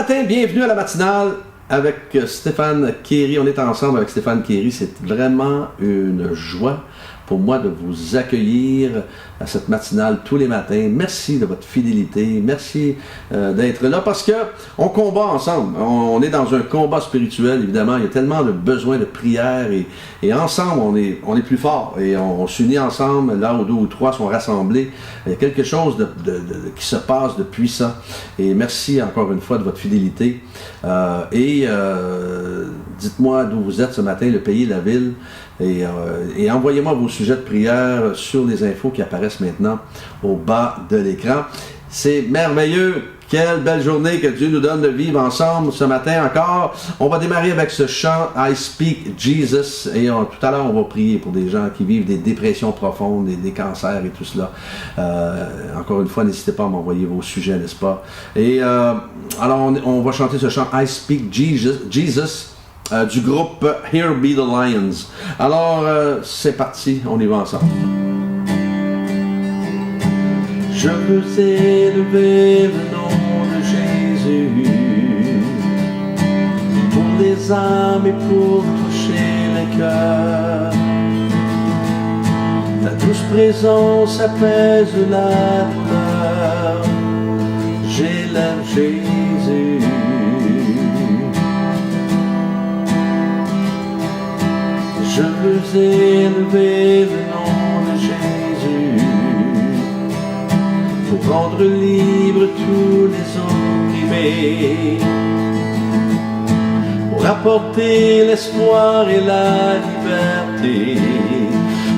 matin, bienvenue à la matinale avec Stéphane Kéry. On est ensemble avec Stéphane Kéry. C'est vraiment une joie pour moi de vous accueillir à cette matinale tous les matins. Merci de votre fidélité. Merci d'être là parce que on combat ensemble. On est dans un combat spirituel, évidemment. Il y a tellement de besoins de prière et ensemble, on est plus fort et on s'unit ensemble là où deux ou trois sont rassemblés. Il y a quelque chose qui se passe de puissant. Et merci encore une fois de votre fidélité. Dites-moi d'où vous êtes ce matin, le pays, la ville. Et envoyez-moi vos sujets de prière sur les infos qui apparaissent maintenant au bas de l'écran. C'est merveilleux. Quelle belle journée que Dieu nous donne de vivre ensemble ce matin encore. On va démarrer avec ce chant I Speak Jesus. Et tout à l'heure, on va prier pour des gens qui vivent des dépressions profondes, des cancers et tout cela. Encore une fois, n'hésitez pas à m'envoyer vos sujets, n'est-ce pas? Et alors, on va chanter ce chant I Speak Jesus. Du groupe Here Be the Lions. Alors, c'est parti, on y va ensemble. Je veux élever le nom de Jésus pour les âmes et pour toucher les cœurs. Ta douce présence apaise la douleur. J'élève Jésus. Je veux élever le nom de Jésus pour rendre libre tous les opprimés, pour apporter l'espoir et la liberté.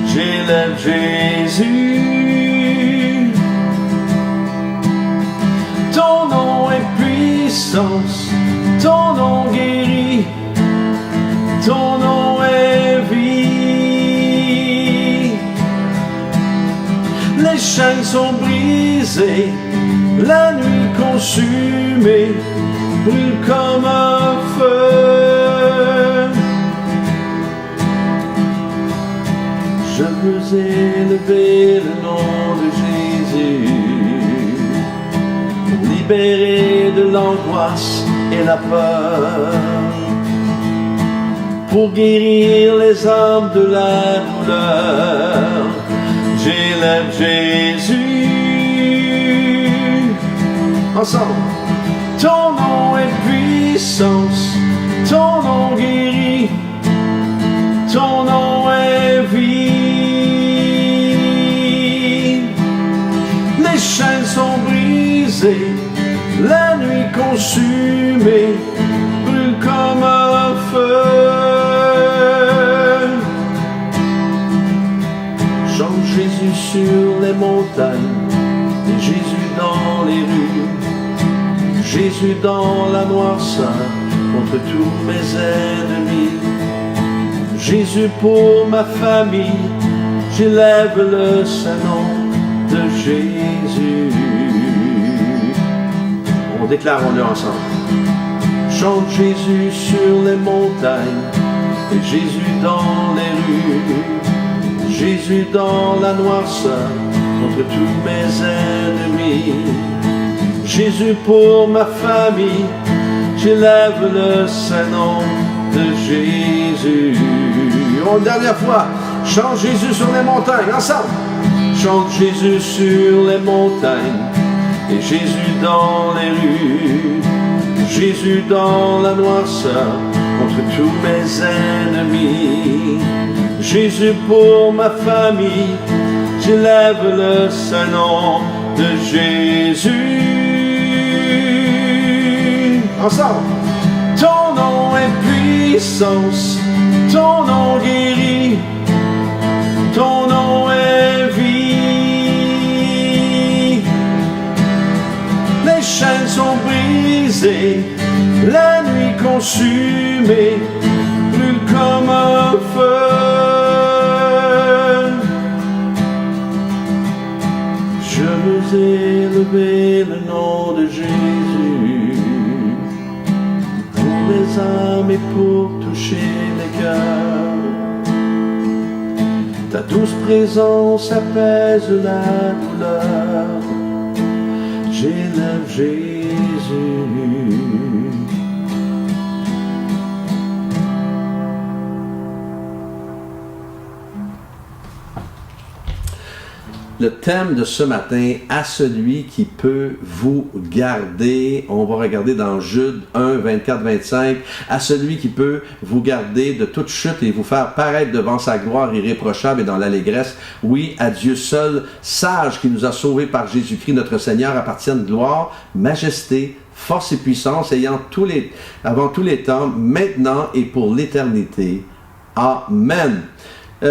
J'élève Jésus. Ton nom est puissance, ton nom guérit, ton nom est vie. Les chaînes sont brisées, la nuit consumée brûle comme un feu. Je veux élever le nom de Jésus, pour libérer de l'angoisse et la peur, pour guérir les âmes de la douleur. J'élève Jésus. Ensemble. Ton nom est puissance, ton nom guérit, ton nom est vie. Les chaînes sont brisées, la nuit consumée brûle comme un feu. Chante Jésus sur les montagnes, et Jésus dans les rues, Jésus dans la noirceur contre tous mes ennemis. Jésus pour ma famille, j'élève le saint nom de Jésus. On déclarons-le ensemble. Chante Jésus sur les montagnes, et Jésus dans les rues, Jésus dans la noirceur contre tous mes ennemis. Jésus pour ma famille, j'élève le saint nom de Jésus. Une dernière fois, chante Jésus sur les montagnes, ensemble. Chante Jésus sur les montagnes, et Jésus dans les rues, Jésus dans la noirceur contre tous mes ennemis. Jésus pour ma famille, j'élève le saint nom de Jésus. Ensemble. Ton nom est puissance, ton nom guérit, ton nom est vie. Les chaînes sont brisées, la nuit consumée brûle comme un feu. Je veux élever le nom de Jésus pour les âmes et pour toucher les cœurs. Ta douce présence apaise la douleur. J'élève Jésus. le thème de ce matin, à celui qui peut vous garder. On va regarder dans Jude 1, 24-25, à celui qui peut vous garder de toute chute et vous faire paraître devant sa gloire irréprochable et dans l'allégresse. Oui, à Dieu seul, sage, qui nous a sauvés par Jésus-Christ, notre Seigneur, appartiennent gloire, majesté, force et puissance, avant tous les temps, maintenant et pour l'éternité. Amen.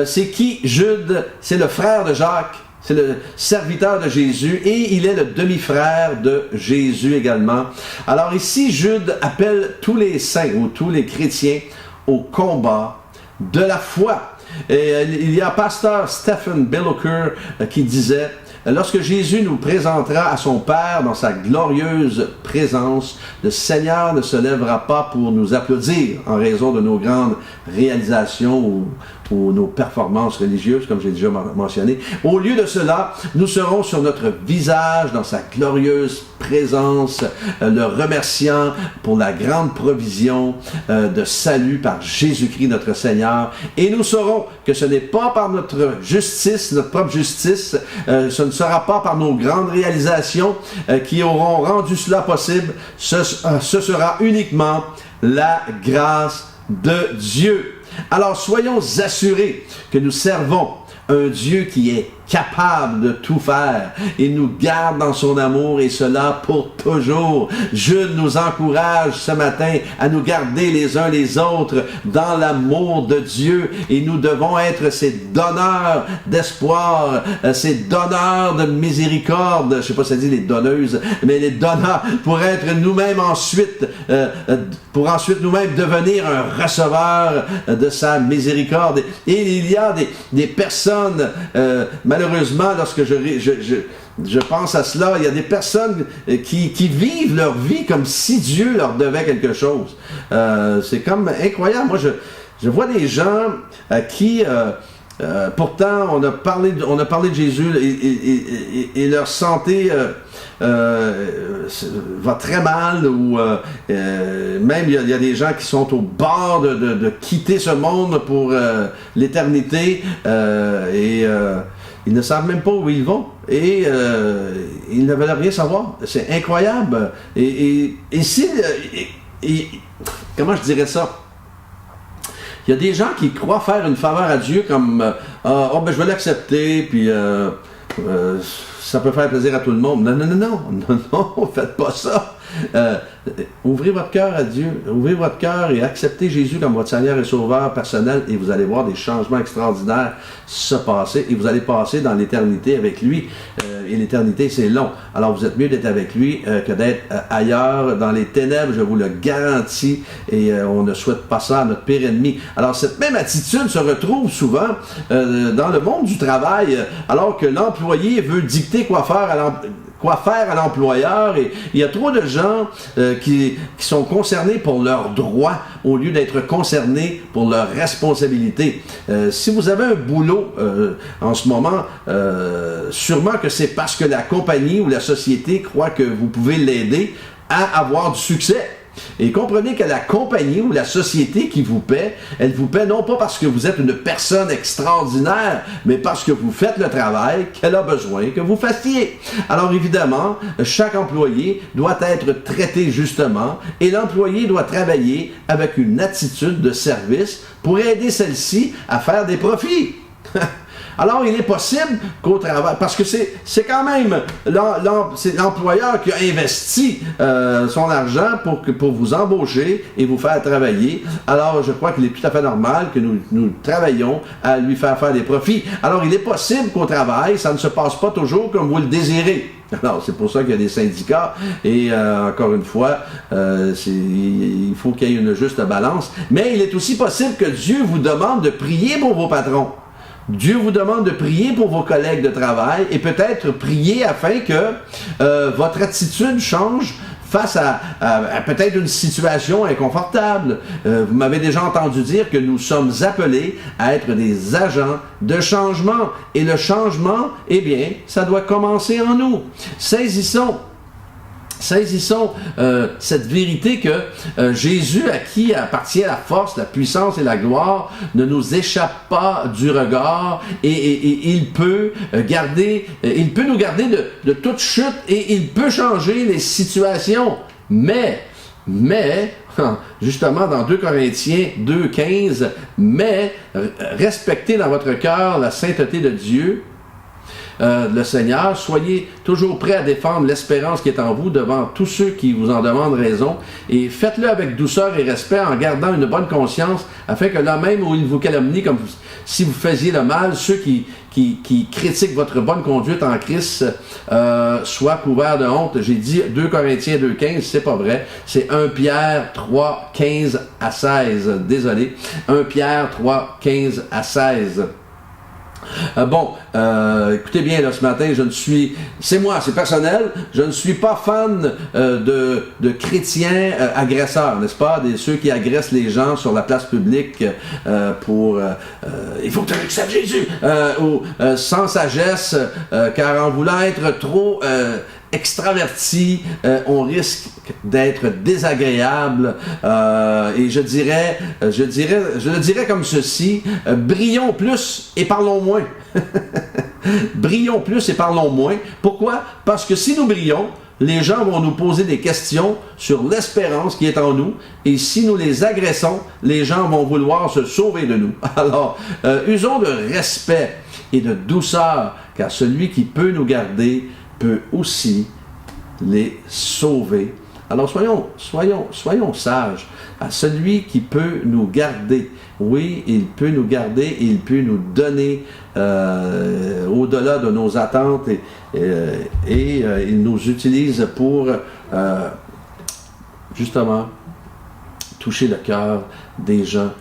C'est qui Jude? C'est le frère de Jacques, c'est le serviteur de Jésus et il est le demi-frère de Jésus également. Alors ici, Jude appelle tous les saints ou tous les chrétiens au combat de la foi. Et il y a pasteur Stephen Billoker qui disait: lorsque Jésus nous présentera à son Père dans sa glorieuse présence, le Seigneur ne se lèvera pas pour nous applaudir en raison de nos grandes réalisations ou nos performances religieuses, comme j'ai déjà mentionné. Au lieu de cela, nous serons sur notre visage dans sa glorieuse présence, le remerciant pour la grande provision de salut par Jésus-Christ notre Seigneur. Et nous saurons que ce n'est pas par notre justice, notre propre justice, ce ne sera pas par nos grandes réalisations qui auront rendu cela possible, ce sera uniquement la grâce de Dieu. Alors soyons assurés que nous servons un Dieu qui est capable de tout faire. Il nous garde dans son amour et cela pour toujours. Jude nous encourage ce matin à nous garder les uns les autres dans l'amour de Dieu et nous devons être ces donneurs d'espoir, ces donneurs de miséricorde. Je ne sais pas si ça dit les donneuses, mais les donneurs pour être nous-mêmes ensuite, pour ensuite nous-mêmes devenir un receveur de sa miséricorde. Et il y a des personnes, malheureusement, lorsque je pense à cela, il y a des personnes qui vivent leur vie comme si Dieu leur devait quelque chose. C'est comme incroyable. Moi, je vois des gens qui, pourtant, on a parlé de Jésus et leur santé va très mal, ou même il y a des gens qui sont au bord de quitter ce monde pour l'éternité et ils ne savent même pas où ils vont et ils ne veulent rien savoir. C'est incroyable. Et comment je dirais ça? Il y a des gens qui croient faire une faveur à Dieu comme je vais l'accepter, puis ça peut faire plaisir à tout le monde. Non, faites pas ça. Ouvrez votre cœur à Dieu, ouvrez votre cœur et acceptez Jésus comme votre Seigneur et Sauveur personnel et vous allez voir des changements extraordinaires se passer et vous allez passer dans l'éternité avec lui. Et l'éternité, c'est long. Alors vous êtes mieux d'être avec lui que d'être ailleurs dans les ténèbres, je vous le garantis, et on ne souhaite pas ça à notre pire ennemi. Alors cette même attitude se retrouve souvent dans le monde du travail, alors que l'employé veut dicter quoi faire à l'employeur, et il y a trop de gens qui sont concernés pour leurs droits au lieu d'être concernés pour leurs responsabilités. Si vous avez un boulot en ce moment, sûrement que c'est parce que la compagnie ou la société croit que vous pouvez l'aider à avoir du succès. Et comprenez que la compagnie ou la société qui vous paie, elle vous paie non pas parce que vous êtes une personne extraordinaire, mais parce que vous faites le travail qu'elle a besoin que vous fassiez. Alors évidemment, chaque employé doit être traité justement et l'employé doit travailler avec une attitude de service pour aider celle-ci à faire des profits. Alors, il est possible qu'au travail, parce que c'est quand même c'est l'employeur qui a investi son argent pour vous embaucher et vous faire travailler. Alors, je crois qu'il est tout à fait normal que nous travaillions à lui faire des profits. Alors, il est possible qu'au travail, ça ne se passe pas toujours comme vous le désirez. Alors, c'est pour ça qu'il y a des syndicats et encore une fois, il faut qu'il y ait une juste balance. Mais il est aussi possible que Dieu vous demande de prier pour vos patrons. Dieu vous demande de prier pour vos collègues de travail et peut-être prier afin que votre attitude change face à peut-être une situation inconfortable. Vous m'avez déjà entendu dire que nous sommes appelés à être des agents de changement. Et le changement, eh bien, ça doit commencer en nous. Saisissons Saisissons cette vérité que Jésus, à qui appartient la force, la puissance et la gloire, ne nous échappe pas du regard et il peut nous garder de toute chute et il peut changer les situations. Mais, justement dans 2 Corinthiens 2,15, mais respectez dans votre cœur la sainteté de Dieu, le Seigneur, soyez toujours prêts à défendre l'espérance qui est en vous devant tous ceux qui vous en demandent raison, et faites-le avec douceur et respect en gardant une bonne conscience, afin que là même où ils vous calomnient comme si vous faisiez le mal, ceux qui critiquent votre bonne conduite en Christ soient couverts de honte. J'ai dit 2 Corinthiens 2,15, c'est pas vrai, c'est 1 Pierre 3, 15 à 16, désolé, 1 Pierre 3, 15 à 16. Écoutez bien, là, ce matin, c'est personnel, je ne suis pas fan de chrétiens agresseurs, n'est-ce pas? Ceux qui agressent les gens sur la place publique il faut que tu acceptes Jésus, ou sans sagesse, car en voulant être trop extraverti, on risque d'être désagréable, et je le dirais comme ceci, brillons plus et parlons moins. Brillons plus et parlons moins. Pourquoi? Parce que si nous brillons, les gens vont nous poser des questions sur l'espérance qui est en nous, et si nous les agressons, les gens vont vouloir se sauver de nous. Alors, usons de respect et de douceur, car celui qui peut nous garder peut aussi les sauver. Alors soyons sages. À celui qui peut nous garder, oui, il peut nous garder, il peut nous donner au-delà de nos attentes, et il nous utilise pour justement toucher le cœur des gens,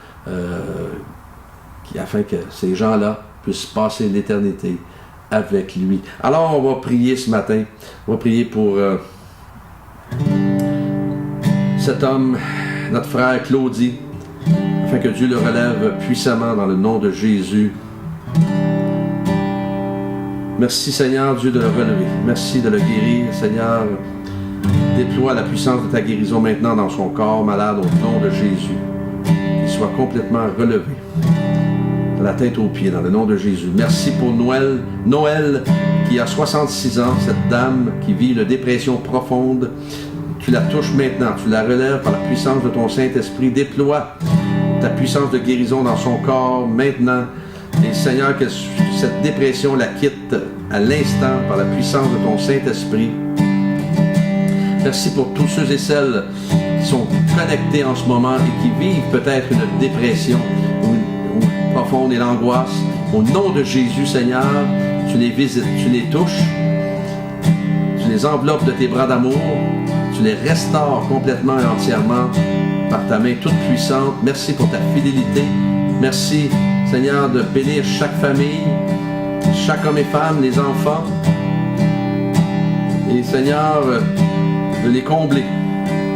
afin que ces gens-là puissent passer l'éternité avec lui. Alors, on va prier ce matin. On va prier pour cet homme, notre frère Claudie, afin que Dieu le relève puissamment dans le nom de Jésus. Merci Seigneur Dieu de le relever. Merci de le guérir, Seigneur. Déploie la puissance de ta guérison maintenant dans son corps malade au nom de Jésus. Qu'il soit complètement relevé. De la tête aux pieds, dans le nom de Jésus. Merci pour Noël, qui a 66 ans, cette dame qui vit une dépression profonde. Tu la touches maintenant, tu la relèves par la puissance de ton Saint-Esprit. Déploie ta puissance de guérison dans son corps maintenant. Et Seigneur, que cette dépression la quitte à l'instant par la puissance de ton Saint-Esprit. Merci pour tous ceux et celles qui sont connectés en ce moment et qui vivent peut-être une dépression profonde et l'angoisse. Au nom de Jésus, Seigneur, tu les visites, tu les touches, tu les enveloppes de tes bras d'amour, tu les restaures complètement et entièrement par ta main toute puissante. Merci pour ta fidélité. Merci, Seigneur, de bénir chaque famille, chaque homme et femme, les enfants. Et Seigneur, de les combler,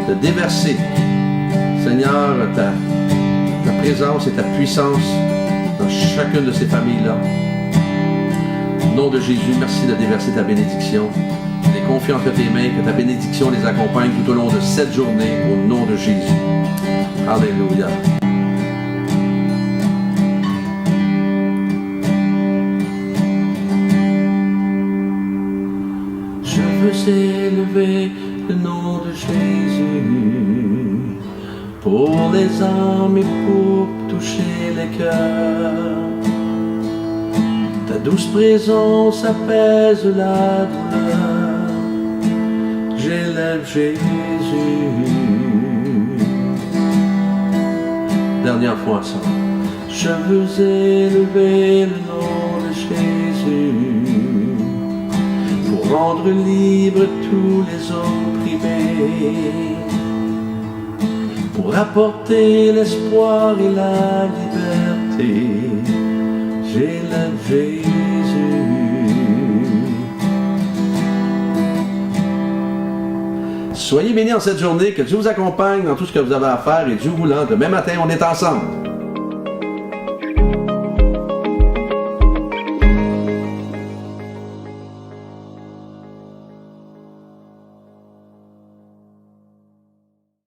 de déverser, Seigneur, ta présence et ta puissance dans chacune de ces familles-là. Au nom de Jésus, merci de déverser ta bénédiction. Je les confie entre tes mains, que ta bénédiction les accompagne tout au long de cette journée, au nom de Jésus. Alléluia. Je veux élever le nom de Jésus pour les âmes et pour toucher les cœurs. Ta douce présence apaise la douleur. J'élève Jésus. Dernière fois ça. Je veux élever le nom de Jésus pour rendre libre tous les opprimés, pour apporter l'espoir et la liberté. J'élève Jésus. Soyez bénis en cette journée, que Dieu vous accompagne dans tout ce que vous avez à faire et Dieu voulant, demain matin, on est ensemble.